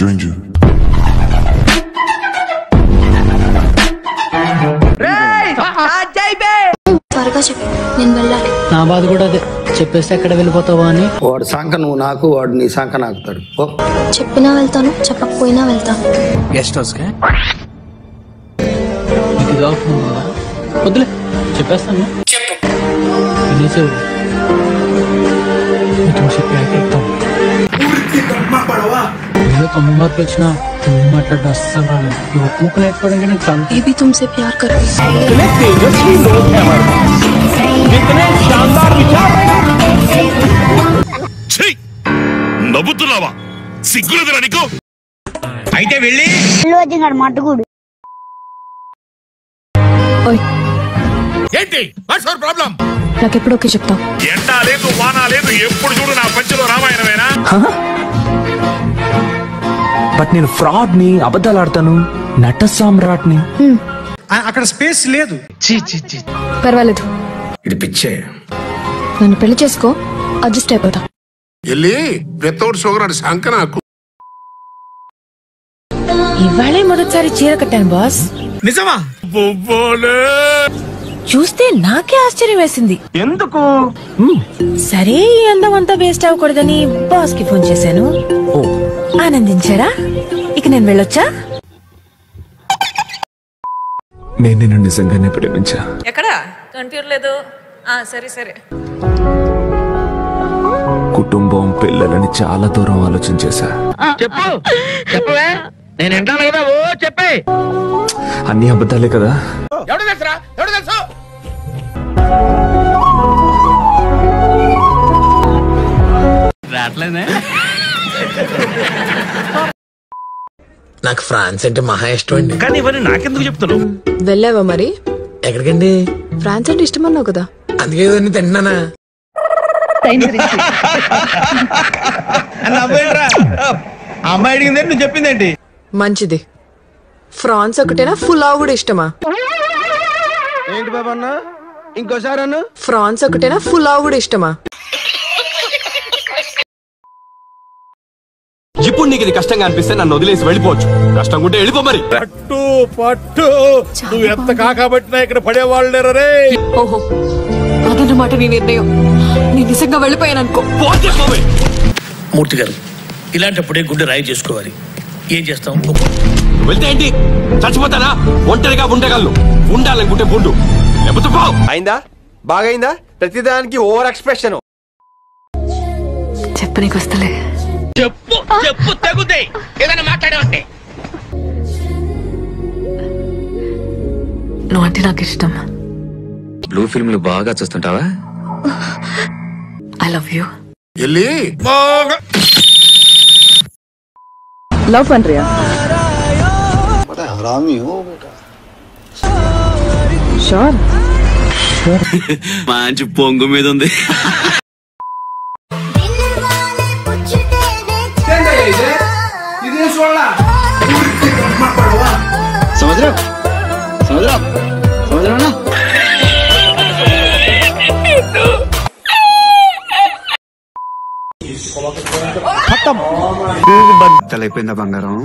Stranger. త్వరగా చెప్పు, నేను వెళ్ళాలి. నా బాధ కూడా అదే, చెప్పేస్తే ఎక్కడ వెళ్ళిపోతావా అని. వాడు సంఖ నువ్వు నాకు, వాడు నీ సంఖ నాకుతాడు. చెప్పినా వెళ్తాను, చెప్పకపోయినా వెళ్తాను. గెస్ట్ హౌస్ కే వద్దులే, చెప్పేస్తాను. తొమ్మిది మార్కులు వచ్చినా మాట్లాడు అస్సలు రాలేదు. ముక్కలు నేర్చుకోవడానికి నేను చాలా బేబీ తుమ్సే ప్యార్ కర్ती నవ్వుతున్నావా? సిగ్గులేదురా నీకు? అయితే వెళ్ళి ఏంటి ప్రాబ్లం? నాకెప్పుడు ఓకే చెప్తా. ఎండా లేదు వానా లేదు, ఎప్పుడు చూడు నా పంచలో రామాయణమేనా? బట్ నేను ఫ్రాడ్ ని, అబద్ధాలు ఆడతాను, నట సామ్రాట్ ని. అక్కడ స్పేస్ లేదు. పర్వాలేదు, ఇది పిచ్చే. నన్ను పెళ్లి చేసుకో, అడ్జస్ట్ అయిపోతా. వితౌట్ షుగర్ అని సంక నాకు. ఇవాళే మొదటిసారి చీర కట్టాను బాస్. నిజమా? చూస్తే నాకే ఆశ్చర్యం వేసింది. ఎందుకు? సరే, ఈ అందం అంతా వేస్ట్ అవ్వకూడదని బాస్ కి ఫోన్ చేశాను. ఆనందించారా? ఇక నేను వెళ్ళొచ్చా? నేను నిన్ను నిజంగానే ప్రేమించా. ఎక్కడా కనిపించలేదు. సరే సరే. కుటుంబం, పిల్లలని చాలా దూరం ఆలోచించేశా. చెప్పు, చెప్పవే, నేను వింటాను కదా. ఓ చెప్పే. అన్ని అబద్ధాలే కదా. ఎవడు తెలుసురా? ఎవడు తెలుసు? రాట్లేదే. నాకు ఫ్రాన్స్ అంటే మహా ఇష్టం అండి. కానీ ఇవన్నీ నాకెందుకు చెప్తున్నావు? వెళ్ళావా మరి? ఎక్కడికండి? ఫ్రాన్స్ అంటే ఇష్టమన్నావు కదా. అందుకే ఇవన్నీ తింటున్నానా? అమ్మాయి అడిగింది నువ్వు చెప్పిందేంటి? మంచిది. ఫ్రాన్స్ ఒకటేనా, ఫులావ్ కూడా ఇష్టమా? ఏంటి బాబా అన్న, ఇంకోసారి అన్న. ఫ్రాన్స్ ఒకటేనా, ఫులావ్ కూడా ఇష్టమా? ఇప్పుడు నీకు ఇది కష్టంగా అనిపిస్తే నన్ను వదిలేసి వెళ్ళిపోవచ్చు. కష్టంగా ఉంటే వెళ్ళిపో మరి. పట్టు పట్టు, నువ్వు ఎంత కాకబట్టినా ఇక్కడ పడేవాళ్ళు లేరు రే. ఓహో, అదన్నమాట నీ నిర్ణయం. నేను నిజంగా వెళ్ళిపోయాను అనుకో. మూర్తి గారు, ఇలాంటప్పుడే గుండె రాయి చేసుకోవాలి. ఏం చేస్తాం? వెళ్తే ఏంటి, చచ్చిపోతానా? ఒంటరిగా ఉండగలను. ఉండాలనుకుంటే ఉండు, లేకపోతే పో. అయిందా? బాగైందా? ప్రతిదానికి ఓవర్ ఎక్స్ప్రెషన్. చెప్పనీకి వస్తలే. చెప్పు చెప్పు, తగ్గుతాయి. ఏదైనా మాట్లాడేవంటే. నువ్వంటే నాకు ఇష్టం. బ్లూ ఫిల్మ్లు బాగా చూస్తుంటావా? I love you. లవ్ పన్ రియా షూర్. మంచి పొంగు మీద ఉంది. సముద్రం సముద్రం సముద్రం తలైపోయిందా బంగారం?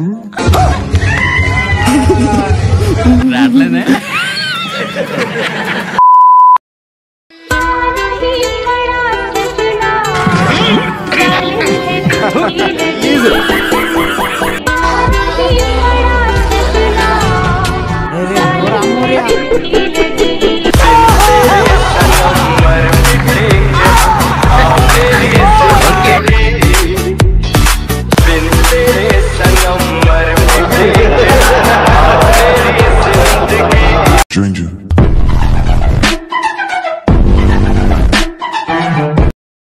రాట్లేదే. Stranger.